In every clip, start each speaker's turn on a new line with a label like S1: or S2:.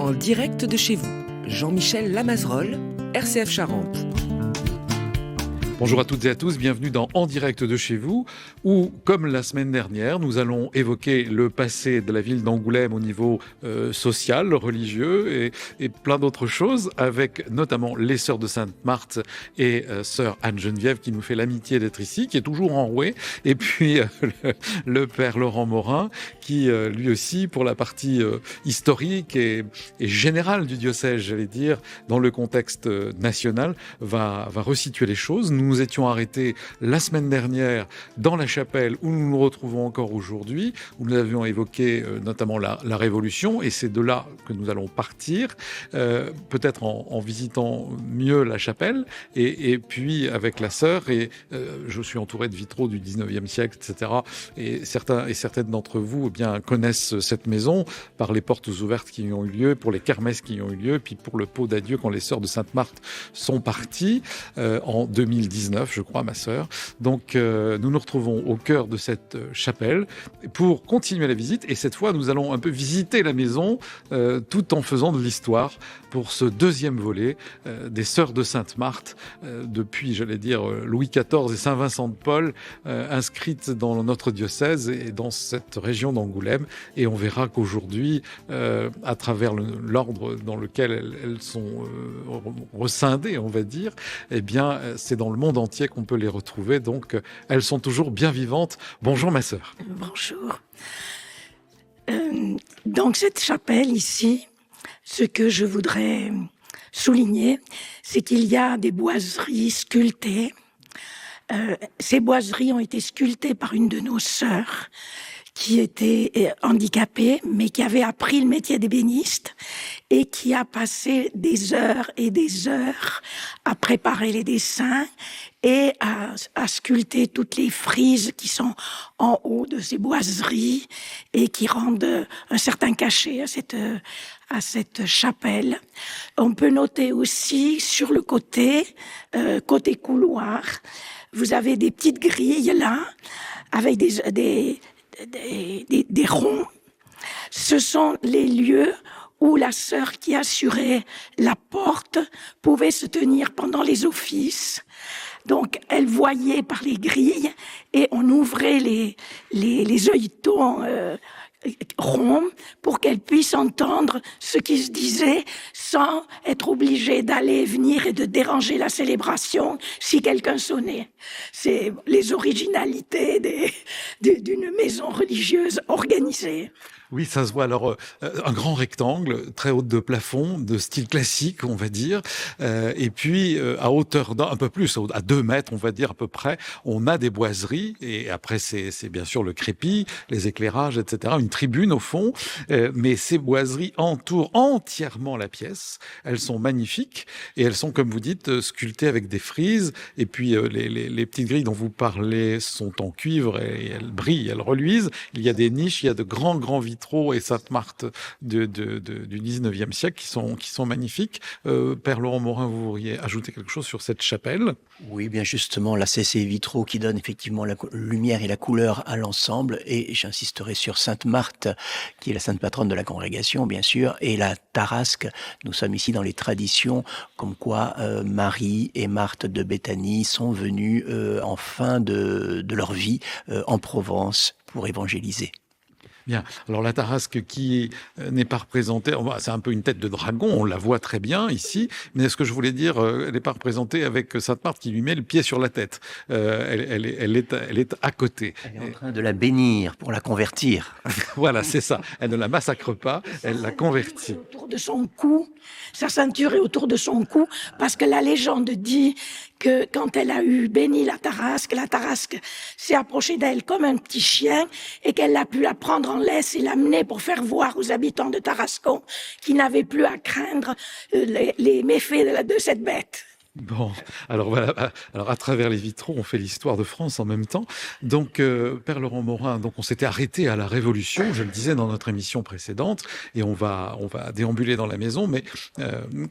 S1: En direct de chez vous, Jean-Michel Lamazerolle, RCF Charente.
S2: Bonjour à toutes et à tous, bienvenue dans En direct de chez vous, où, comme la semaine dernière, nous allons évoquer le passé de la ville d'Angoulême au niveau social, religieux et plein d'autres choses, avec notamment les Sœurs de Sainte-Marthe et Sœur Anne-Geneviève qui nous fait l'amitié d'être ici, qui est toujours enrouée, et puis le Père Laurent Morin, qui lui aussi, pour la partie historique et générale du diocèse, j'allais dire, dans le contexte national, va resituer les choses. Nous étions arrêtés la semaine dernière dans la chapelle où nous nous retrouvons encore aujourd'hui, où nous avions évoqué notamment la Révolution, et c'est de là que nous allons partir, peut-être en visitant mieux la chapelle, et puis avec la sœur, et je suis entouré de vitraux du 19e siècle, etc. Et certains et certaines d'entre vous eh bien, connaissent cette maison par les portes ouvertes qui y ont eu lieu, pour les kermesses qui y ont eu lieu, puis pour le pot d'adieu quand les Sœurs de Sainte-Marthe sont parties en 2019, je crois, ma sœur. Donc, nous nous retrouvons au cœur de cette chapelle pour continuer la visite. Et cette fois, nous allons un peu visiter la maison tout en faisant de l'histoire pour ce deuxième volet des Sœurs de Sainte-Marthe depuis, j'allais dire, Louis XIV et Saint-Vincent de Paul, inscrites dans notre diocèse et dans cette région d'Angoulême. Et on verra qu'aujourd'hui, à travers l'ordre dans lequel elles sont rescindées, on va dire, eh bien, c'est dans le monde entier qu'on peut les retrouver. Donc, elles sont toujours bien vivantes. Bonjour, ma sœur.
S3: Bonjour. Donc, cette chapelle ici, ce que je voudrais souligner, c'est qu'il y a des boiseries sculptées. Ces boiseries ont été sculptées par une de nos sœurs qui était handicapée, mais qui avait appris le métier d'ébéniste et qui a passé des heures et des heures à préparer les dessins et à sculpter toutes les frises qui sont en haut de ces boiseries et qui rendent un certain cachet à cette chapelle. On peut noter aussi sur le côté couloir, vous avez des petites grilles là, avec des ronds. Ce sont les lieux où la sœur qui assurait la porte pouvait se tenir pendant les offices. Donc, elle voyait par les grilles et on ouvrait les œilletons ronds pour qu'elle puisse entendre ce qui se disait sans être obligée d'aller et venir et de déranger la célébration si quelqu'un sonnait. C'est les originalités d'une maison religieuse organisée.
S2: Oui, ça se voit. Alors, un grand rectangle, très haut de plafond, de style classique, on va dire. Et puis, à hauteur un peu plus, à 2 mètres, on va dire à peu près, on a des boiseries. Et après, c'est bien sûr le crépi, les éclairages, etc. Une tribune au fond. Mais ces boiseries entourent entièrement la pièce. Elles sont magnifiques. Et elles sont, comme vous dites, sculptées avec des frises. Et puis, les petites grilles dont vous parlez sont en cuivre et elles brillent, elles reluisent. Il y a des niches, il y a de grands vitraux et Sainte-Marthe du 19e siècle qui sont magnifiques. Père Laurent Morin, vous voudriez ajouter quelque chose sur cette chapelle ?
S4: Oui, bien justement, là, c'est ces vitraux qui donnent effectivement la lumière et la couleur à l'ensemble. Et j'insisterai sur Sainte-Marthe, qui est la sainte patronne de la congrégation, bien sûr, et la Tarasque. Nous sommes ici dans les traditions, comme quoi Marie et Marthe de Béthanie sont venues en fin de leur vie en Provence pour évangéliser.
S2: Bien. Alors la Tarasque qui n'est pas représentée, c'est un peu une tête de dragon, on la voit très bien ici, mais ce que je voulais dire, elle n'est pas représentée avec Sainte-Marthe qui lui met le pied sur la tête. Elle est à côté.
S4: Elle est en train de la bénir pour la convertir.
S2: Voilà, c'est ça. Elle ne la massacre pas, elle la convertit.
S3: Autour de son cou, sa ceinture est autour de son cou, parce que la légende dit que quand elle a eu béni la Tarasque s'est approchée d'elle comme un petit chien et qu'elle a pu la prendre en laisse et l'amener pour faire voir aux habitants de Tarascon qu'ils n'avaient plus à craindre les méfaits de cette bête.
S2: Bon, alors voilà. Alors à travers les vitraux, on fait l'histoire de France en même temps. Donc, Père Laurent Morin, donc on s'était arrêté à la Révolution, je le disais dans notre émission précédente, et on va déambuler dans la maison. Mais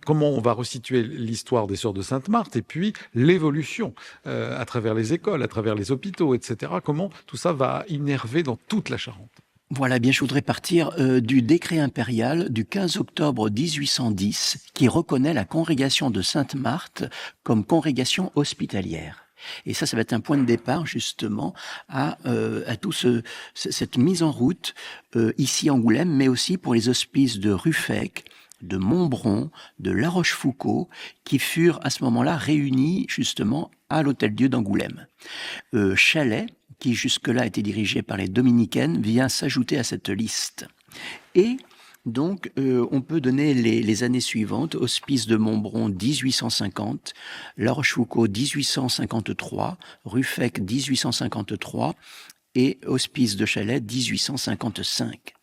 S2: comment on va resituer l'histoire des Sœurs de Sainte-Marthe et puis l'évolution à travers les écoles, à travers les hôpitaux, etc. Comment tout ça va innerver dans toute la Charente.
S4: Voilà, bien, je voudrais partir du décret impérial du 15 octobre 1810 qui reconnaît la congrégation de Sainte-Marthe comme congrégation hospitalière. Et ça va être un point de départ justement à tout cette mise en route ici à Angoulême, mais aussi pour les hospices de Ruffec, de Montbron, de La Rochefoucauld, qui furent à ce moment-là réunis justement à l'Hôtel-Dieu d'Angoulême. Chalais, qui jusque-là était dirigé par les dominicaines, vient s'ajouter à cette liste. Et donc, on peut donner les années suivantes: Hospice de Montbron 1850, La Rochefoucauld 1853, Ruffec 1853 et Hospice de Chalais 1855.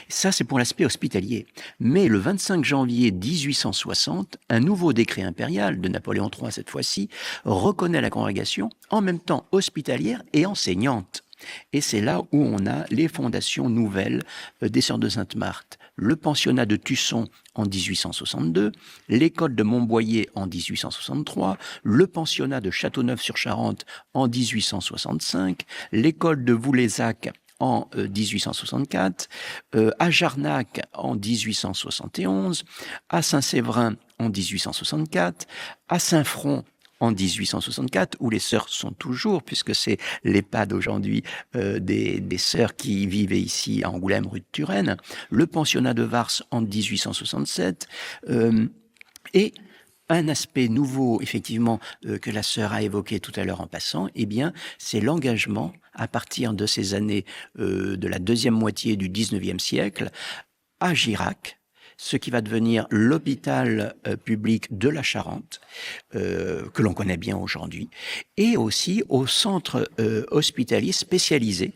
S4: Ça, c'est pour l'aspect hospitalier. Mais le 25 janvier 1860, un nouveau décret impérial de Napoléon III, cette fois-ci, reconnaît la congrégation en même temps hospitalière et enseignante. Et c'est là où on a les fondations nouvelles des Sœurs de Sainte-Marthe. Le pensionnat de Tusson en 1862, l'école de Montboyer en 1863, le pensionnat de Châteauneuf-sur-Charente en 1865, l'école de Voulézac en 1864, à Jarnac en 1871, à Saint-Séverin en 1864, à Saint-Front en 1864, où les sœurs sont toujours, puisque c'est l'EHPAD aujourd'hui des sœurs qui vivaient ici à Angoulême, rue de Turenne, le pensionnat de Vars en 1867, et un aspect nouveau, effectivement, que la sœur a évoqué tout à l'heure en passant, eh bien, c'est l'engagement, à partir de ces années de la deuxième moitié du 19e siècle, à Girac, ce qui va devenir l'hôpital public de la Charente, que l'on connaît bien aujourd'hui, et aussi au centre hospitalier spécialisé,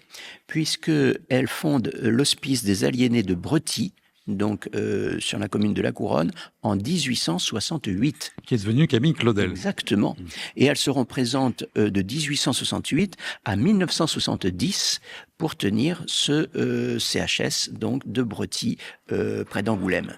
S4: puisqu'elle fonde l'hospice des aliénés de Brety, donc sur la commune de La Couronne, en 1868.
S2: Qui est devenu Camille Claudel.
S4: Exactement. Et elles seront présentes de 1868 à 1970 pour tenir ce CHS donc de Brety, près d'Angoulême.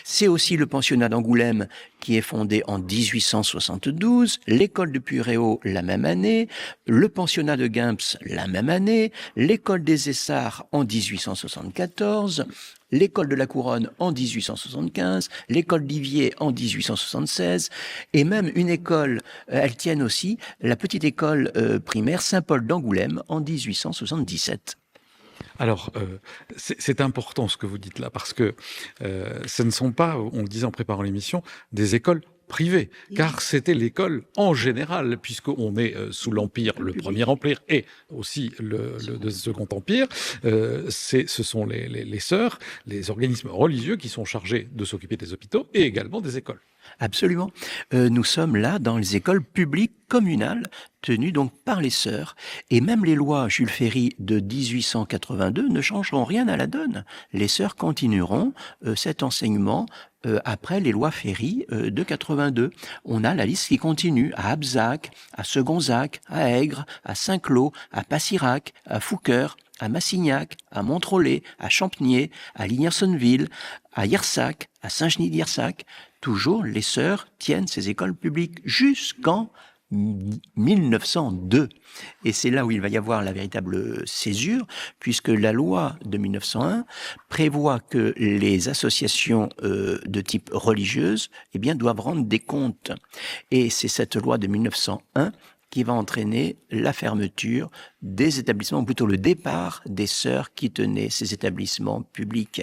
S4: C'est aussi le pensionnat d'Angoulême qui est fondé en 1872, l'école de Puréo la même année, le pensionnat de Guimps la même année, l'école des Essarts en 1874, l'école de la Couronne en 1875, l'école d'Iviers en 1876, et même une école, elles tiennent aussi la petite école primaire Saint-Paul d'Angoulême en 1877.
S2: Alors, c'est important ce que vous dites là, parce que ce ne sont pas, on le disait en préparant l'émission, des écoles privées, car c'était l'école en général, puisqu'on est sous l'Empire, le Premier Empire et aussi le Second Empire. Ce sont les sœurs, les organismes religieux qui sont chargés de s'occuper des hôpitaux et également des écoles.
S4: Absolument. Nous sommes là dans les écoles publiques communales tenues donc par les sœurs. Et même les lois Jules Ferry de 1882 ne changeront rien à la donne. Les sœurs continueront cet enseignement après les lois Ferry de 82. On a la liste qui continue à Abzac, à Segonzac, à Aigres, à Saint-Cloud, à Passirac, à Fouqueure, à Massignac, à Montrollet, à Champniers, à Lignersonville, à Yersac, à Saint-Genis-d'Yersac. Toujours, les sœurs tiennent ces écoles publiques jusqu'en 1902. Et c'est là où il va y avoir la véritable césure, puisque la loi de 1901 prévoit que les associations de type religieuse, eh bien, doivent rendre des comptes. Et c'est cette loi de 1901 qui va entraîner la fermeture des établissements, ou plutôt le départ des sœurs qui tenaient ces établissements publics.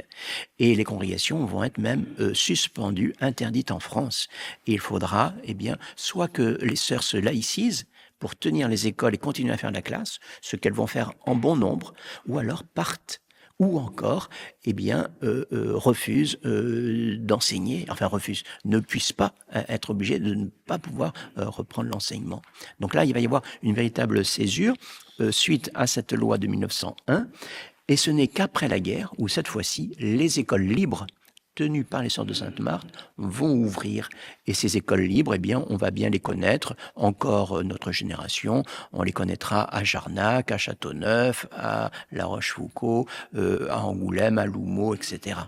S4: Et les congrégations vont être même suspendues, interdites en France. Et il faudra, eh bien, soit que les sœurs se laïcisent pour tenir les écoles et continuer à faire la classe, ce qu'elles vont faire en bon nombre, ou alors partent, ou encore, eh bien, refusent d'enseigner, ne puissent pas être obligés de ne pas pouvoir reprendre l'enseignement. Donc là, il va y avoir une véritable césure suite à cette loi de 1901, et ce n'est qu'après la guerre où, cette fois-ci, les écoles libres tenues par les Sœurs de Sainte-Marthe vont ouvrir. Et ces écoles libres, eh bien, on va bien les connaître. Encore notre génération, on les connaîtra à Jarnac, à Châteauneuf, à La Rochefoucauld, à Angoulême, à Loumeau, etc.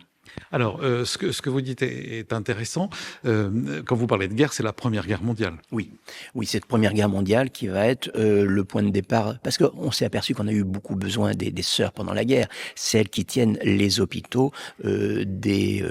S2: Alors, ce que vous dites est intéressant. Quand vous parlez de guerre, c'est la Première Guerre mondiale.
S4: Oui, oui, cette Première Guerre mondiale qui va être le point de départ, parce qu'on s'est aperçu qu'on a eu beaucoup besoin des sœurs pendant la guerre, celles qui tiennent les hôpitaux des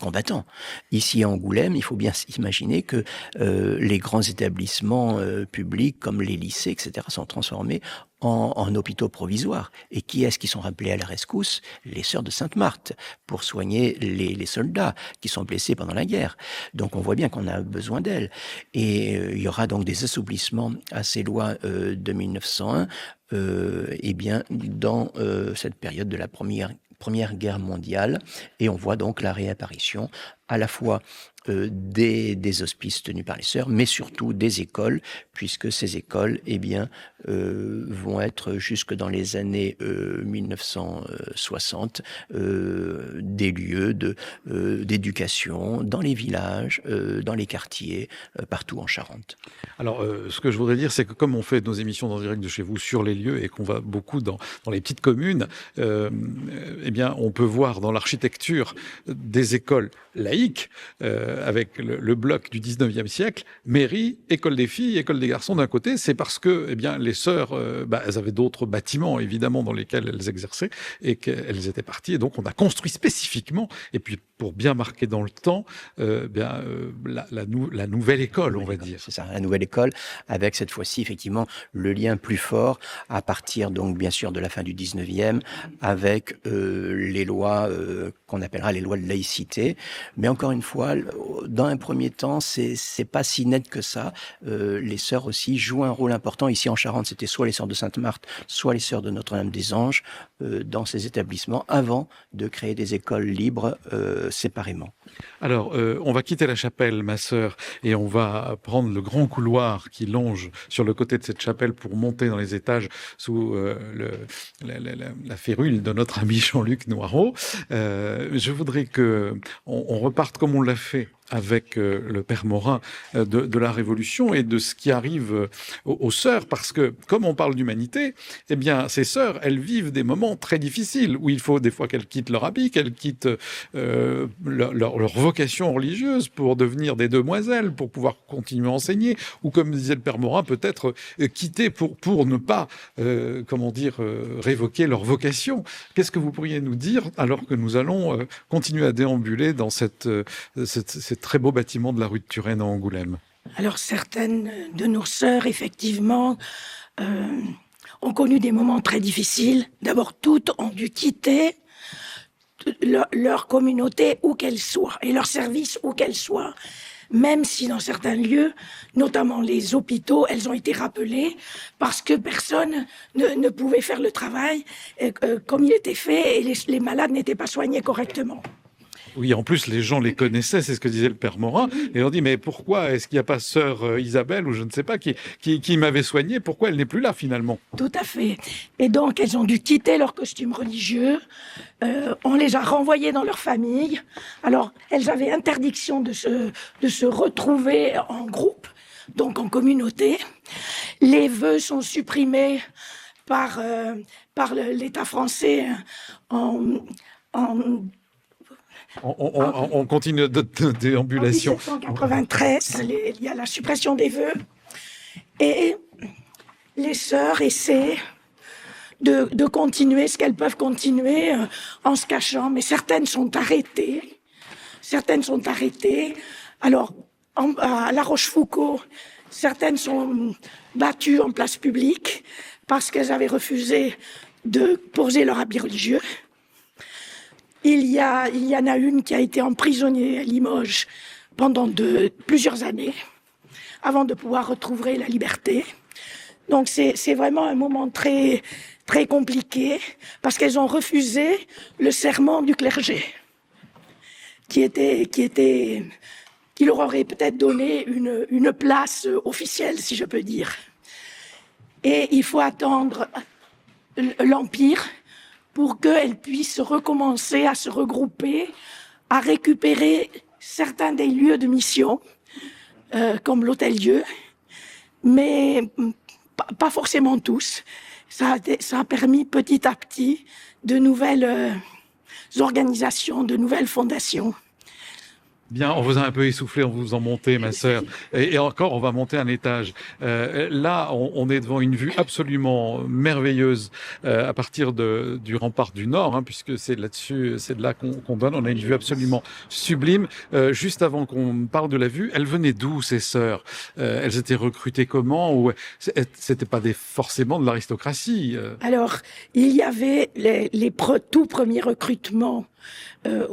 S4: combattants. Ici à Angoulême, il faut bien s'imaginer que les grands établissements publics comme les lycées, etc., sont transformés en hôpitaux provisoires. Et qui est-ce qui sont rappelés à la rescousse? Les sœurs de Sainte-Marthe, pour soigner les soldats qui sont blessés pendant la guerre. Donc on voit bien qu'on a besoin d'elles. Et il y aura donc des assouplissements à ces lois de 1901, eh bien, dans cette période de la Première Guerre mondiale. Et on voit donc la réapparition à la fois des hospices tenus par les sœurs, mais surtout des écoles, puisque ces écoles, eh bien, vont être jusque dans les années 1960 des lieux d'éducation dans les villages, dans les quartiers, partout en Charente.
S2: Alors, ce que je voudrais dire, c'est que comme on fait nos émissions en direct de chez vous sur les lieux et qu'on va beaucoup dans les petites communes, eh bien, on peut voir dans l'architecture des écoles laïques, avec le bloc du 19e siècle, mairie, école des filles, école des garçons d'un côté. C'est parce que, eh bien, les sœurs, elles avaient d'autres bâtiments, évidemment, dans lesquels elles exerçaient et qu'elles étaient parties. Et donc, on a construit spécifiquement, et puis pour bien marquer dans le temps, la nouvelle école, on va dire.
S4: C'est ça, la nouvelle école, avec cette fois-ci, effectivement, le lien plus fort à partir, donc, bien sûr, de la fin du 19e, avec les lois qu'on appellera les lois de laïcité. Mais encore une fois, dans un premier temps, c'est pas si net que ça. Les sœurs aussi jouent un rôle important. Ici en Charente, c'était soit les sœurs de Sainte-Marthe, soit les sœurs de Notre-Dame-des-Anges dans ces établissements, avant de créer des écoles libres séparément.
S2: Alors, on va quitter la chapelle, ma sœur, et on va prendre le grand couloir qui longe sur le côté de cette chapelle pour monter dans les étages sous la férule de notre ami Jean-Luc Noireau. Je voudrais que on reparte comme on l'a fait avec le père Morin de la Révolution et de ce qui arrive aux sœurs, parce que comme on parle d'humanité, eh bien ces sœurs, elles vivent des moments très difficiles où il faut des fois qu'elles quittent leur habit, qu'elles quittent leur vocation religieuse pour devenir des demoiselles, pour pouvoir continuer à enseigner, ou comme disait le père Morin, peut-être quitter pour ne pas, révoquer leur vocation. Qu'est-ce que vous pourriez nous dire alors que nous allons continuer à déambuler dans cette très beau bâtiment de la rue de Turenne à Angoulême?
S3: Alors certaines de nos sœurs, effectivement, ont connu des moments très difficiles. D'abord, toutes ont dû quitter leur communauté où qu'elle soit et leur service où qu'elle soit. Même si dans certains lieux, notamment les hôpitaux, elles ont été rappelées parce que personne ne pouvait faire le travail comme il était fait et les malades n'étaient pas soignés correctement.
S2: Oui, en plus, les gens les connaissaient, c'est ce que disait le père Morin. Et on dit, mais pourquoi est-ce qu'il n'y a pas sœur Isabelle, ou je ne sais pas, qui m'avait soigné? Pourquoi elle n'est plus là, finalement?
S3: Tout à fait. Et donc, elles ont dû quitter leur costume religieux. On les a renvoyées dans leur famille. Alors, elles avaient interdiction de se retrouver en groupe, donc en communauté. Les vœux sont supprimés par l'État français
S2: On continue notre déambulation.
S3: En 1793, il y a la suppression des vœux. Et les sœurs essaient de continuer ce qu'elles peuvent continuer en se cachant. Mais certaines sont arrêtées. Alors, à La Rochefoucauld, certaines sont battues en place publique parce qu'elles avaient refusé de poser leur habit religieux. Il y en a une qui a été emprisonnée à Limoges pendant plusieurs années avant de pouvoir retrouver la liberté. Donc c'est vraiment un moment très, très compliqué parce qu'elles ont refusé le serment du clergé qui leur aurait peut-être donné une place officielle, si je peux dire. Et il faut attendre l'Empire pour qu'elles puissent recommencer à se regrouper, à récupérer certains des lieux de mission, comme l'Hôtel-Dieu, mais pas forcément tous. Ça a permis petit à petit de nouvelles organisations, de nouvelles fondations.
S2: Bien, on vous a un peu essoufflé, on vous en montait, ma sœur. Et encore, on va monter un étage. Là, on est devant une vue absolument merveilleuse à partir du rempart du Nord, hein, puisque c'est là-dessus, c'est de là qu'on donne. On a une vue absolument sublime. Juste avant qu'on parle de la vue, elles venaient d'où, ces sœurs? Elles étaient recrutées comment? Ou c'était pas forcément de l'aristocratie?
S3: Alors, il y avait les tout premiers recrutements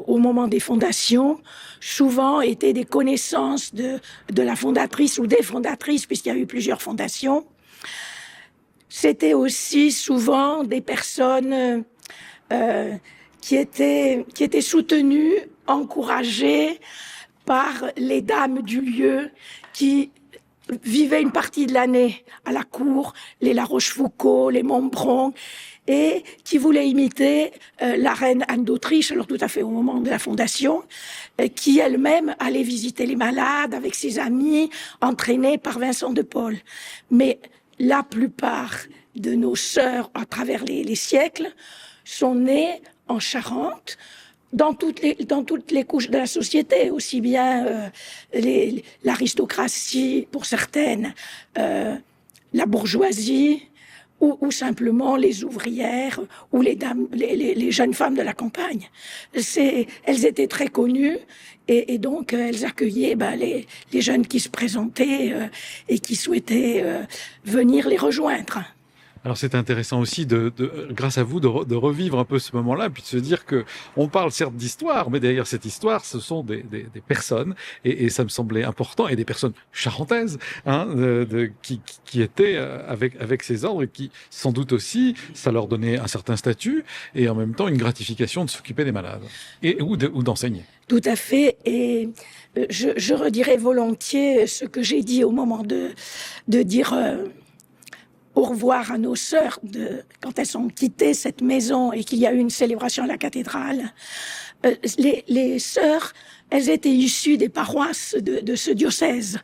S3: au moment des fondations, souvent étaient des connaissances de la fondatrice ou des fondatrices, puisqu'il y a eu plusieurs fondations. C'était aussi souvent des personnes qui étaient soutenues, encouragées par les dames du lieu qui vivaient une partie de l'année à la cour, les La Rochefoucauld, les Montbron, et qui voulaient imiter la reine Anne d'Autriche, alors tout à fait au moment de la fondation, qui elle-même allait visiter les malades avec ses amis, entraînée par Vincent de Paul. Mais la plupart de nos sœurs, à travers les siècles, sont nées en Charente, dans toutes les couches de la société, aussi bien l'aristocratie pour certaines, la bourgeoisie, ou simplement les ouvrières ou les dames, les jeunes femmes de la campagne. Elles étaient très connues et donc elles accueillaient les jeunes qui se présentaient et qui souhaitaient venir les rejoindre.
S2: Alors c'est intéressant aussi grâce à vous, de revivre un peu ce moment-là, puis de se dire que on parle certes d'histoire, mais derrière cette histoire, ce sont des personnes, et ça me semblait important, et des personnes charentaises, hein, qui étaient avec ces ordres, et qui sans doute aussi, ça leur donnait un certain statut, et en même temps une gratification de s'occuper des malades, ou d'enseigner.
S3: Tout à fait, et je redirai volontiers ce que j'ai dit au moment de dire au revoir à nos sœurs quand elles ont quitté cette maison et qu'il y a eu une célébration à la cathédrale. Les sœurs, elles étaient issues des paroisses de ce diocèse.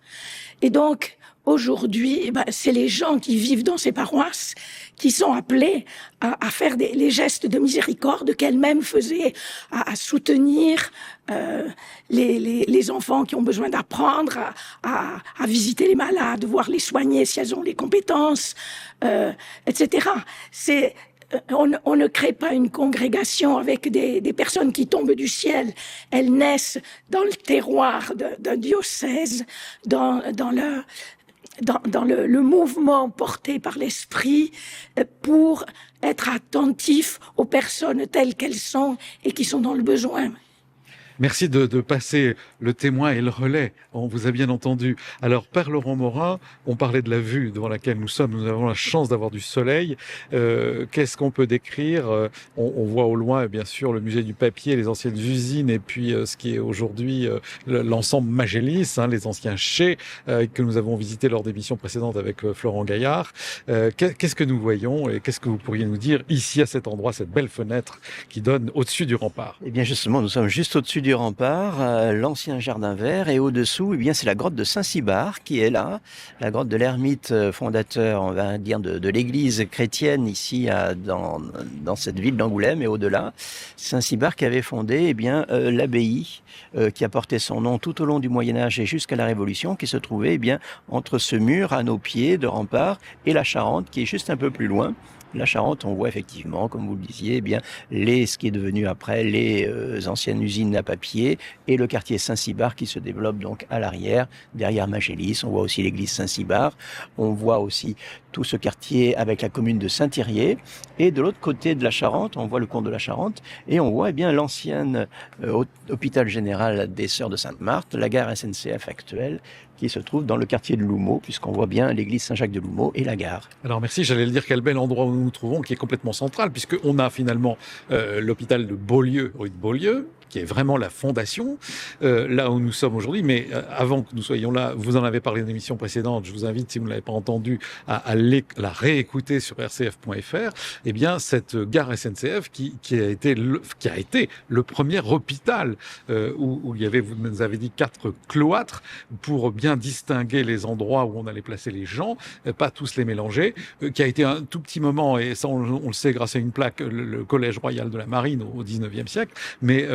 S3: Et donc, aujourd'hui, c'est les gens qui vivent dans ces paroisses qui sont appelés à faire les gestes de miséricorde qu'elles-mêmes faisaient, à soutenir les enfants qui ont besoin d'apprendre, à visiter les malades, voir les soigner si elles ont les compétences, etc. On ne crée pas une congrégation avec des personnes qui tombent du ciel. Elles naissent dans le terroir d'un diocèse, dans le mouvement porté par l'esprit pour être attentif aux personnes telles qu'elles sont et qui sont dans le besoin.
S2: Merci de passer le témoin et le relais. On vous a bien entendu. Alors, Père Laurent Morin, on parlait de la vue devant laquelle nous sommes. Nous avons la chance d'avoir du soleil. Qu'est-ce qu'on peut décrire? On voit au loin, bien sûr, le musée du papier, les anciennes usines, et puis ce qui est aujourd'hui l'ensemble Magélis, hein, les anciens chais que nous avons visités lors d'émissions précédentes avec Florent Gaillard. Qu'est-ce que nous voyons et qu'est-ce que vous pourriez nous dire ici, à cet endroit, cette belle fenêtre qui donne au-dessus du rempart?
S4: Eh bien, justement, nous sommes juste au-dessus du rempart, l'ancien jardin vert, et au-dessous, eh bien, c'est la grotte de Saint-Cybard qui est là, la grotte de l'ermite fondateur, on va dire, de l'église chrétienne ici dans cette ville d'Angoulême, et au-delà, Saint-Cybard qui avait fondé eh bien l'abbaye qui a porté son nom tout au long du Moyen-Âge et jusqu'à la Révolution, qui se trouvait eh bien entre ce mur à nos pieds de rempart et la Charente qui est juste un peu plus loin. La Charente, on voit effectivement, comme vous le disiez, eh bien ce qui est devenu après les anciennes usines à papier et le quartier Saint-Cybard qui se développe donc à l'arrière, derrière Magélis. On voit aussi l'église Saint-Cybard. On voit aussi tout ce quartier avec la commune de Saint-Thirier. Et de l'autre côté de la Charente, on voit le comte de la Charente et on voit eh bien l'ancienne hôpital général des Sœurs de Sainte-Marthe, la gare SNCF actuelle, qui se trouve dans le quartier de Loumeau, puisqu'on voit bien l'église Saint-Jacques de Loumeau et la gare.
S2: Alors merci, j'allais le dire, quel bel endroit où nous nous trouvons, qui est complètement central, puisqu'on a finalement l'hôpital de Beaulieu, rue de Beaulieu, qui est vraiment la fondation, là où nous sommes aujourd'hui. Mais avant que nous soyons là, vous en avez parlé dans l'émission précédente, je vous invite, si vous ne l'avez pas entendu, à la réécouter sur rcf.fr. Eh bien, cette gare SNCF qui a été le premier hôpital où il y avait, vous nous avez dit, 4 cloîtres pour bien distinguer les endroits où on allait placer les gens, pas tous les mélanger, qui a été un tout petit moment, et ça on le sait grâce à une plaque, le Collège Royal de la Marine au XIXe siècle, mais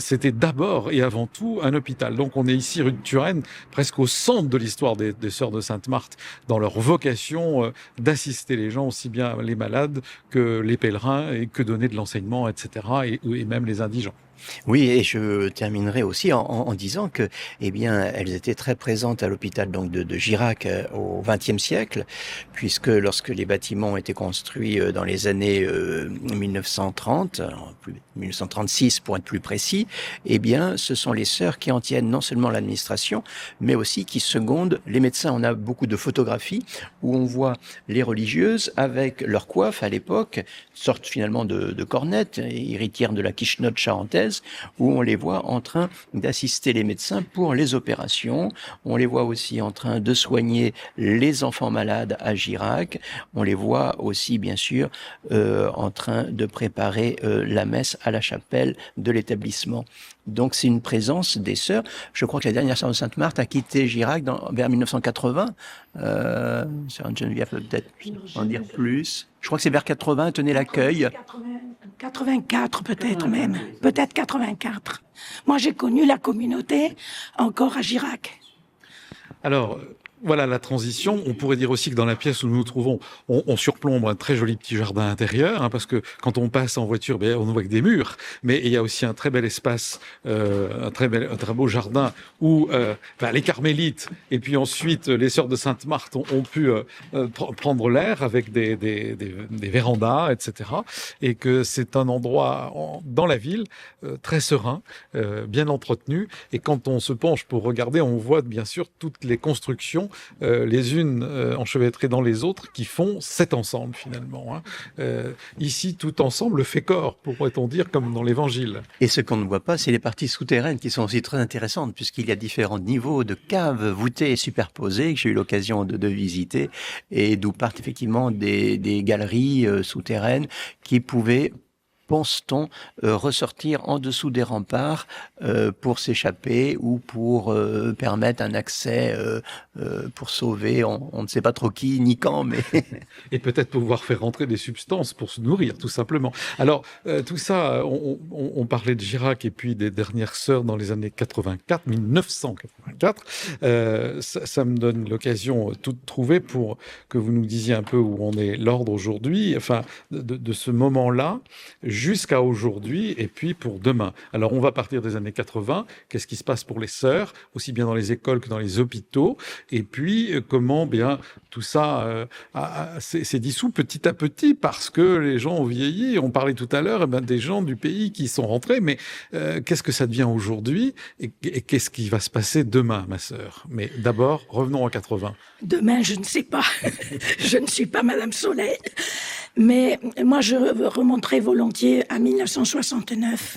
S2: c'était d'abord et avant tout un hôpital. Donc on est ici rue de Turenne, presque au centre de l'histoire des Sœurs de Sainte-Marthe, dans leur vocation d'assister les gens, aussi bien les malades que les pèlerins, et que donner de l'enseignement, etc., et même les indigents.
S4: Oui, et je terminerai aussi en disant que, eh bien, elles étaient très présentes à l'hôpital donc de Girac au XXe siècle, puisque lorsque les bâtiments ont été construits dans les années 1930, 1936 pour être plus précis, eh bien, ce sont les sœurs qui en tiennent non seulement l'administration, mais aussi qui secondent les médecins. On a beaucoup de photographies où on voit les religieuses avec leur coiffe à l'époque, sorte finalement de cornette, héritière de la quichenotte charentaise, où on les voit en train d'assister les médecins pour les opérations. On les voit aussi en train de soigner les enfants malades à Girac. On les voit aussi, bien sûr, en train de préparer la messe à la chapelle de l'établissement. Donc c'est une présence des sœurs. Je crois que la dernière sœur de Sainte-Marthe a quitté Girac vers 1980. Sœur Geneviève peut peut-être en dire plus. Je crois que c'est vers 80, tenez l'accueil.
S3: 84 peut-être même, peut-être 84. Moi j'ai connu la communauté encore à Girac.
S2: Alors, voilà la transition. On pourrait dire aussi que dans la pièce où nous nous trouvons, on surplombe un très joli petit jardin intérieur, parce que quand on passe en voiture, on ne voit que des murs, mais il y a aussi un très bel espace, un très beau jardin où les carmélites et puis ensuite les sœurs de Sainte-Marthe ont pu prendre l'air avec des vérandas, etc. Et que c'est un endroit dans la ville très serein, bien entretenu. Et quand on se penche pour regarder, on voit bien sûr toutes les constructions, les unes enchevêtrées dans les autres, qui font cet ensemble finalement. Ici, tout ensemble fait corps, pourrait-on dire, comme dans l'Évangile.
S4: Et ce qu'on ne voit pas, c'est les parties souterraines qui sont aussi très intéressantes, puisqu'il y a différents niveaux de caves voûtées et superposées que j'ai eu l'occasion de visiter, et d'où partent effectivement des galeries souterraines qui pouvaient, pense-t-on, ressortir en dessous des remparts pour s'échapper ou pour permettre un accès pour sauver, on ne sait pas trop qui ni quand, mais...
S2: Et peut-être pouvoir faire rentrer des substances pour se nourrir, tout simplement. Alors, tout ça, on parlait de Girac et puis des dernières sœurs dans les années 1984. Ça me donne l'occasion toute trouvée pour que vous nous disiez un peu où on est l'ordre aujourd'hui, enfin, de ce moment-là, jusqu'à aujourd'hui, et puis pour demain. Alors, on va partir des années 80. Qu'est-ce qui se passe pour les sœurs, aussi bien dans les écoles que dans les hôpitaux? Et puis, comment bien tout ça s'est dissous petit à petit parce que les gens ont vieilli. On parlait tout à l'heure des gens du pays qui sont rentrés. Mais qu'est-ce que ça devient aujourd'hui et qu'est-ce qui va se passer demain, ma sœur? Mais d'abord, revenons en 80.
S3: Demain, je ne sais pas. Je ne suis pas Madame Soleil. Mais moi, je remonterai volontiers à 1969,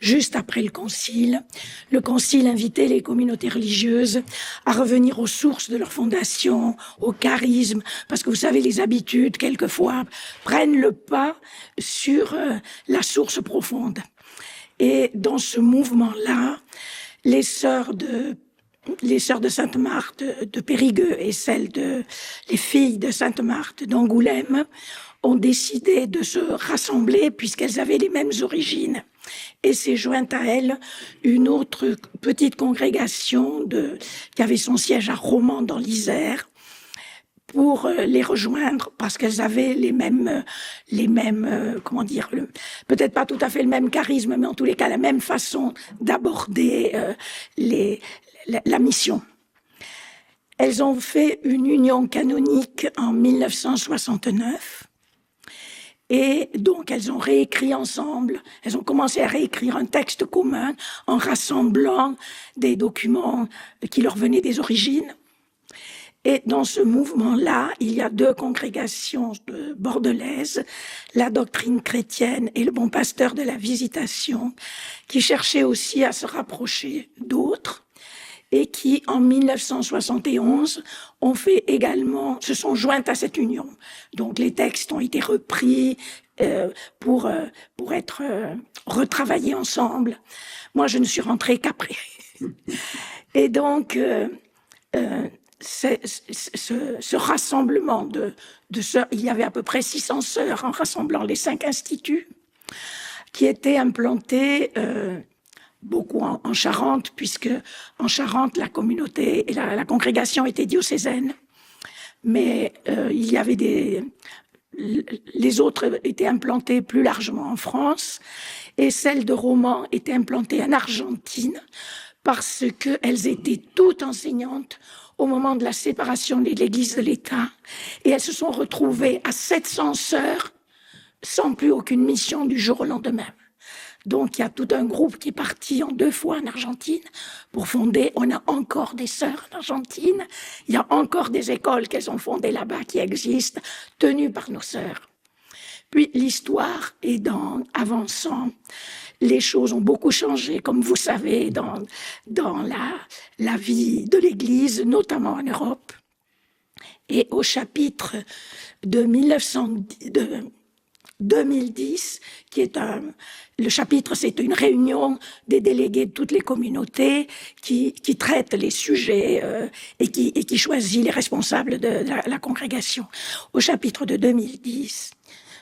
S3: juste après le Concile. Le Concile invitait les communautés religieuses à revenir aux sources de leur fondation, au charisme, parce que vous savez, les habitudes, quelquefois, prennent le pas sur la source profonde. Et dans ce mouvement-là, les sœurs de Sainte-Marthe de Périgueux et les filles de Sainte-Marthe d'Angoulême ont décidé de se rassembler puisqu'elles avaient les mêmes origines. Et s'est jointe à elles une autre petite congrégation qui avait son siège à Romans dans l'Isère pour les rejoindre parce qu'elles avaient les mêmes peut-être pas tout à fait le même charisme, mais en tous les cas la même façon d'aborder la mission. Elles ont fait une union canonique en 1969. Et donc, elles ont réécrit ensemble, elles ont commencé à réécrire un texte commun en rassemblant des documents qui leur venaient des origines. Et dans ce mouvement-là, il y a deux congrégations bordelaises, la doctrine chrétienne et le bon pasteur de la Visitation, qui cherchaient aussi à se rapprocher d'autres et qui, en 1971, se sont jointes à cette union. Donc les textes ont été repris pour être retravaillés ensemble. Moi, je ne suis rentrée qu'après. Et donc, ce rassemblement de sœurs, il y avait à peu près 600 sœurs en rassemblant les 5 instituts, qui étaient implantés beaucoup en Charente, puisque en Charente, la communauté et la congrégation était diocésaine. Mais il y avait les autres étaient implantés plus largement en France, et celle de Romans était implantée en Argentine, parce qu'elles étaient toutes enseignantes au moment de la séparation de l'Église de l'État, et elles se sont retrouvées à 700 sœurs sans plus aucune mission du jour au lendemain. Donc il y a tout un groupe qui est parti en 2 fois en Argentine pour fonder. On a encore des sœurs en Argentine, il y a encore des écoles qu'elles ont fondées là-bas qui existent, tenues par nos sœurs. Puis l'histoire est avançant. Les choses ont beaucoup changé, comme vous savez, dans la vie de l'Église, notamment en Europe. Et au chapitre de 2010, qui est le chapitre, c'est une réunion des délégués de toutes les communautés qui traite les sujets et qui choisit les responsables de la congrégation. Au chapitre de 2010,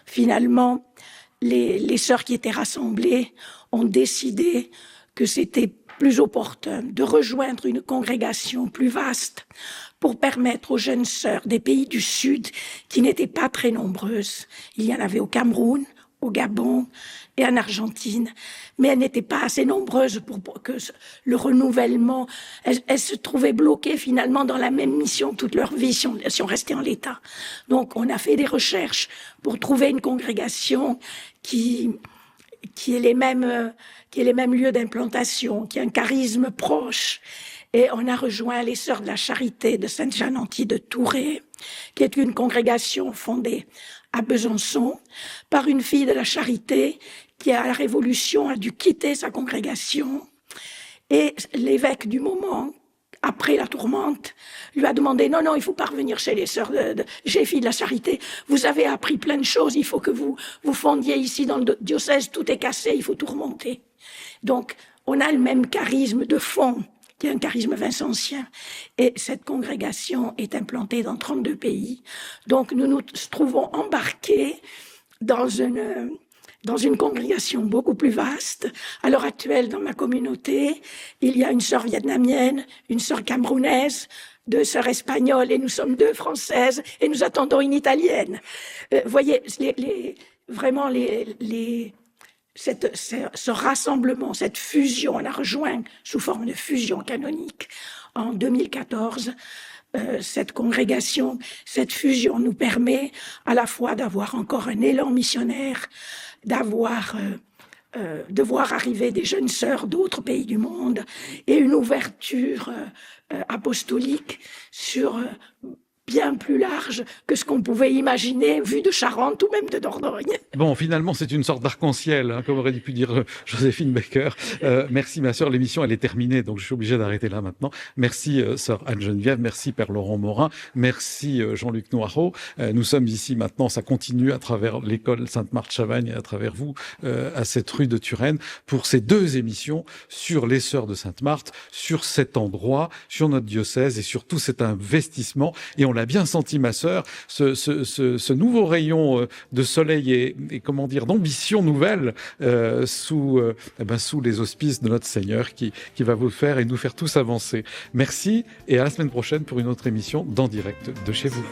S3: finalement, les sœurs qui étaient rassemblées ont décidé que c'était plus opportun de rejoindre une congrégation plus vaste pour permettre aux jeunes sœurs des pays du Sud, qui n'étaient pas très nombreuses, il y en avait au Cameroun, au Gabon et en Argentine, mais elles n'étaient pas assez nombreuses pour que le renouvellement, elles se trouvaient bloquées finalement dans la même mission toute leur vie si on restait en l'état. Donc on a fait des recherches pour trouver une congrégation qui ait les mêmes lieux d'implantation, qui a un charisme proche. Et on a rejoint les Sœurs de la Charité de Sainte-Jeanne-Anty de Touré, qui est une congrégation fondée à Besançon par une fille de la Charité qui, à la Révolution, a dû quitter sa congrégation. Et l'évêque du moment, après la tourmente, lui a demandé « Non, il faut pas revenir chez les Sœurs chez filles de la Charité. Vous avez appris plein de choses, il faut que vous fondiez ici dans le diocèse, tout est cassé, il faut tout remonter. » Donc, on a le même charisme de fond, qui est un charisme vincentien. Et cette congrégation est implantée dans 32 pays. Donc, nous nous trouvons embarqués dans une congrégation beaucoup plus vaste. À l'heure actuelle, dans ma communauté, il y a une sœur vietnamienne, une sœur camerounaise, 2 sœurs espagnoles, et nous sommes 2 françaises, et nous attendons une italienne. Voyez, ce rassemblement, cette fusion, on a rejoint sous forme de fusion canonique en 2014. Cette congrégation, cette fusion nous permet à la fois d'avoir encore un élan missionnaire, de voir arriver des jeunes sœurs d'autres pays du monde et une ouverture apostolique sur bien plus large que ce qu'on pouvait imaginer vu de Charente ou même de Dordogne.
S2: Bon, finalement, c'est une sorte d'arc-en-ciel, comme aurait pu dire Joséphine Baker. Merci, ma sœur. L'émission, elle est terminée, donc je suis obligé d'arrêter là maintenant. Merci, sœur Anne-Geneviève. Merci, père Laurent Morin. Merci, Jean-Luc Noireau. Nous sommes ici maintenant, ça continue à travers l'école Sainte-Marthe-Chavagne et à travers vous, à cette rue de Turenne, pour ces 2 émissions sur les sœurs de Sainte-Marthe, sur cet endroit, sur notre diocèse et sur tout cet investissement. Et on l'a bien senti, ma sœur, ce nouveau rayon de soleil et comment dire, d'ambition nouvelle sous les auspices de notre Seigneur qui va vous faire et nous faire tous avancer. Merci et à la semaine prochaine pour une autre émission d'En Direct de chez vous.